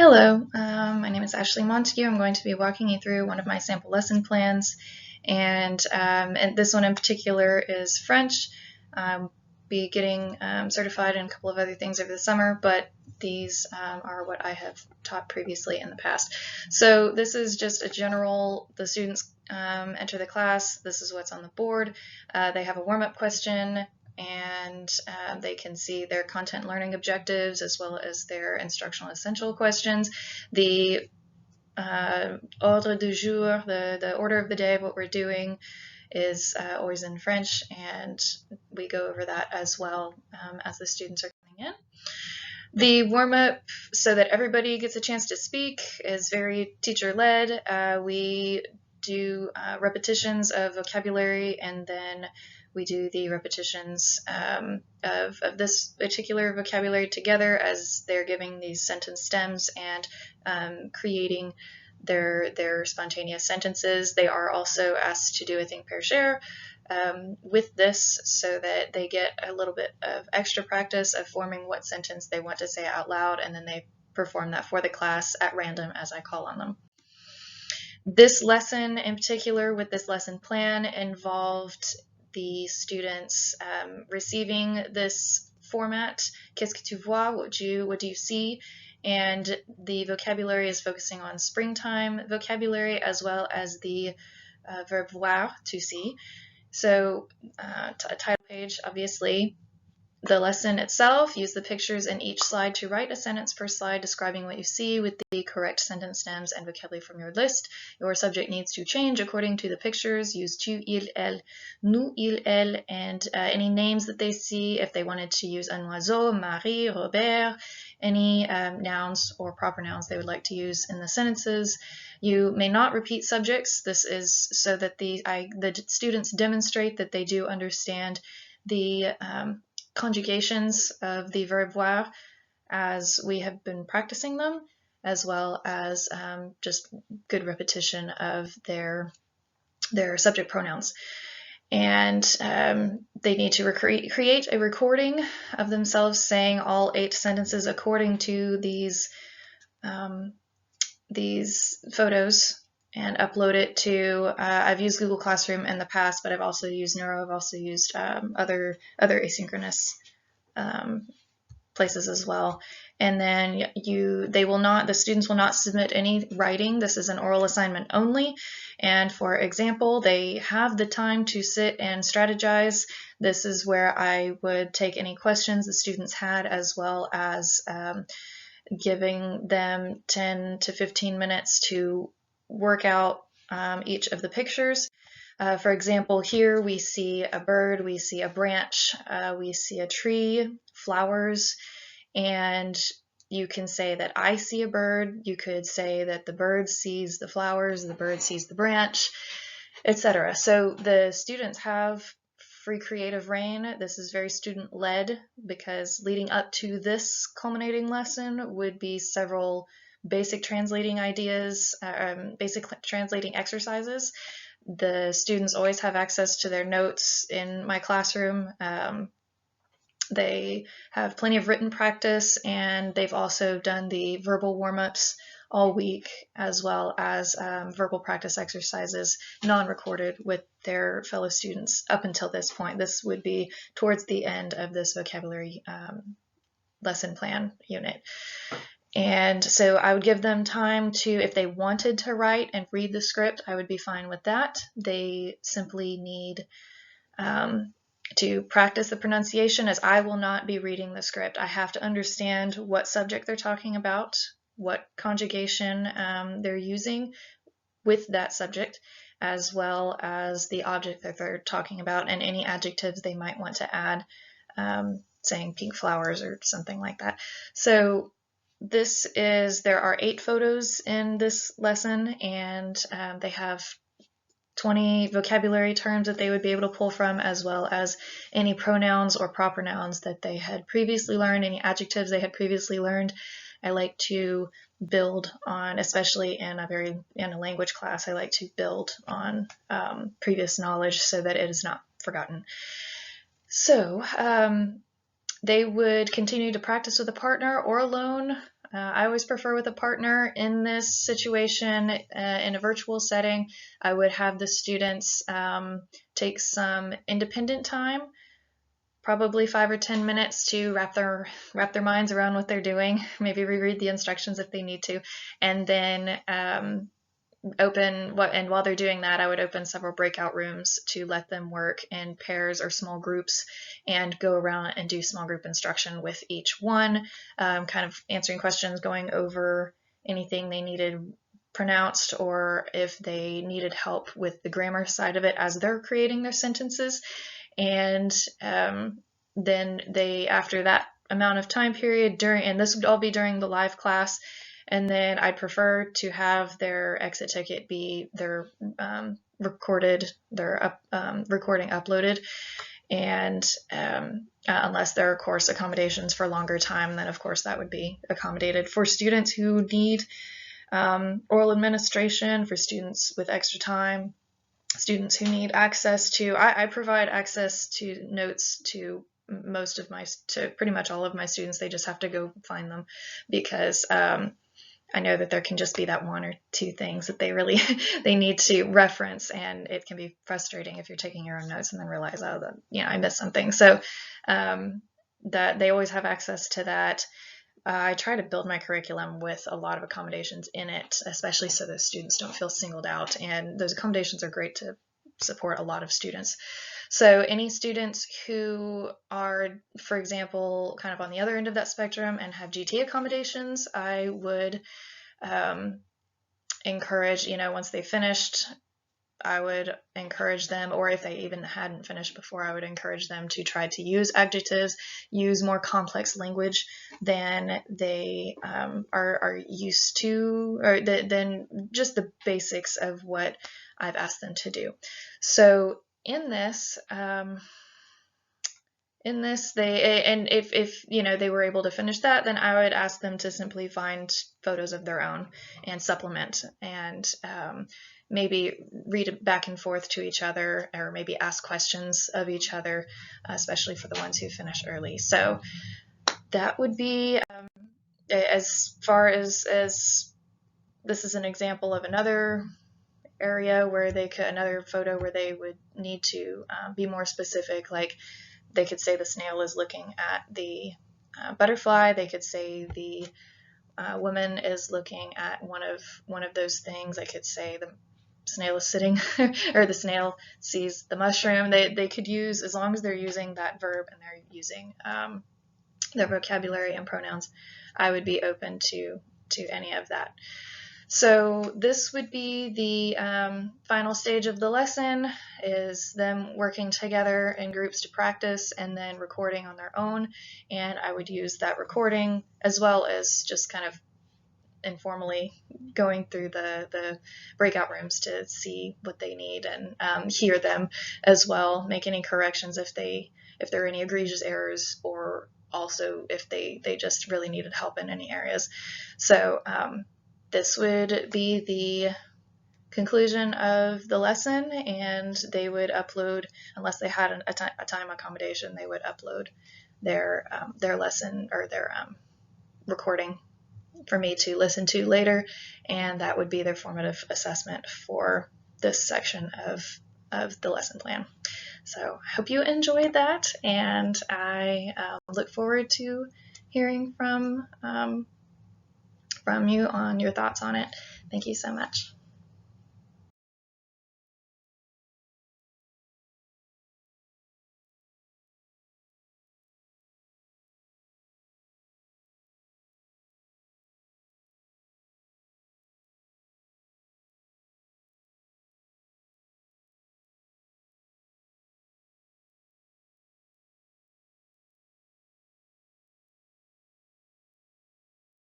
Hello, my name is Ashley Montague. I'm going to be walking you through one of my sample lesson plans, and this one in particular is French. I'll be getting certified in a couple of other things over the summer, but these are what I have taught previously in the past. So this is just a general, the students enter the class, this is what's on the board. They have a warm-up question, and they can see their content learning objectives as well as their instructional essential questions. The ordre du jour, the order of the day of what we're doing, is always in French, and we go over that as well as the students are coming in. The warm-up, so that everybody gets a chance to speak, is very teacher-led. We do repetitions of vocabulary, and then we do the repetitions of this particular vocabulary together as they're giving these sentence stems and creating their spontaneous sentences. They are also asked to do a think, pair, share with this so that they get a little bit of extra practice of forming what sentence they want to say out loud, and then they perform that for the class at random as I call on them. This lesson in particular, with this lesson plan, involved the students receiving this format, qu'est-ce que tu vois, what do you see, and the vocabulary is focusing on springtime vocabulary as well as the verb voir, to see. So a title page, obviously. The lesson itself, use the pictures in each slide to write a sentence per slide describing what you see with the correct sentence stems and vocabulary from your list. Your subject needs to change according to the pictures. Use tu, il, elle, nous, il, elle, and any names that they see. If they wanted to use un oiseau, Marie, Robert, any nouns or proper nouns they would like to use in the sentences. You may not repeat subjects. This is so that the students demonstrate that they do understand the conjugations of the verb voir as we have been practicing them, as well as just good repetition of their subject pronouns. And they need to create a recording of themselves saying all 8 sentences according to these photos and upload it to, I've used Google Classroom in the past, but I've also used Neuro, I've also used other asynchronous places as well. And then the students will not submit any writing. This is an oral assignment only. And for example, they have the time to sit and strategize. This is where I would take any questions the students had, as well as giving them 10 to 15 minutes to work out each of the pictures. For example, here we see a bird, we see a branch, we see a tree, flowers, and you can say that I see a bird. You could say that the bird sees the flowers, the bird sees the branch, etc. So the students have free creative reign. This is very student-led because leading up to this culminating lesson would be several basic translating ideas, basic translating exercises. The students always have access to their notes in my classroom. They have plenty of written practice, and they've also done the verbal warm-ups all week, as well as verbal practice exercises, non-recorded, with their fellow students up until this point. This would be towards the end of this vocabulary lesson plan unit. And so I would give them time to, if they wanted to write and read the script, I would be fine with that. They simply need to practice the pronunciation, as I will not be reading the script. I have to understand what subject they're talking about, what conjugation they're using with that subject, as well as the object that they're talking about and any adjectives they might want to add, saying pink flowers or something like that. So there are 8 photos in this lesson, and they have 20 vocabulary terms that they would be able to pull from, as well as any pronouns or proper nouns that they had previously learned, any adjectives they had previously learned. I like to build on, especially in a language class, I like to build on previous knowledge so that it is not forgotten. So they would continue to practice with a partner or alone I always prefer with a partner. In this situation, in a virtual setting, I would have the students take some independent time, probably 5 or 10 minutes, to wrap their minds around what they're doing, maybe reread the instructions if they need to, and then and while they're doing that, I would open several breakout rooms to let them work in pairs or small groups and go around and do small group instruction with each one, kind of answering questions, going over anything they needed pronounced, or if they needed help with the grammar side of it as they're creating their sentences. And then they, after that amount of time period, and this would all be during the live class, and then I'd prefer to have their exit ticket be their recording uploaded. And unless there are, of course, accommodations for longer time, then of course that would be accommodated. For students who need oral administration, for students with extra time, students who need access to, I provide access to notes to pretty much all of my students. They just have to go find them, because I know that there can just be that one or two things that they really they need to reference, and it can be frustrating if you're taking your own notes and then realize, oh, I missed something. So that they always have access to that. I try to build my curriculum with a lot of accommodations in it, especially so those students don't feel singled out, and those accommodations are great to support a lot of students. So any students who are, for example, kind of on the other end of that spectrum and have GT accommodations, I would encourage, once they finished, I would encourage them, or if they even hadn't finished before, I would encourage them to try to use adjectives, use more complex language than they are used to, or than just the basics of what I've asked them to do. So in this, if they were able to finish that, then I would ask them to simply find photos of their own and supplement, and maybe read it back and forth to each other, or maybe ask questions of each other, especially for the ones who finish early. So that would be, as far as this is an example of another area where another photo where they would need to be more specific. Like, they could say the snail is looking at the butterfly. They could say the woman is looking at one of those things. They could say the snail is sitting, or the snail sees the mushroom. They could use, as long as they're using that verb and they're using their vocabulary and pronouns, I would be open to any of that. So this would be the final stage of the lesson, is them working together in groups to practice and then recording on their own. And I would use that recording as well as just kind of informally going through the breakout rooms to see what they need, and hear them as well, make any corrections if there are any egregious errors, or also if they just really needed help in any areas. So this would be the conclusion of the lesson, and they would upload, unless they had a time accommodation, they would upload their lesson, or their recording for me to listen to later, and that would be their formative assessment for this section of the lesson plan. So I hope you enjoyed that, and I look forward to hearing from you on your thoughts on it. Thank you so much.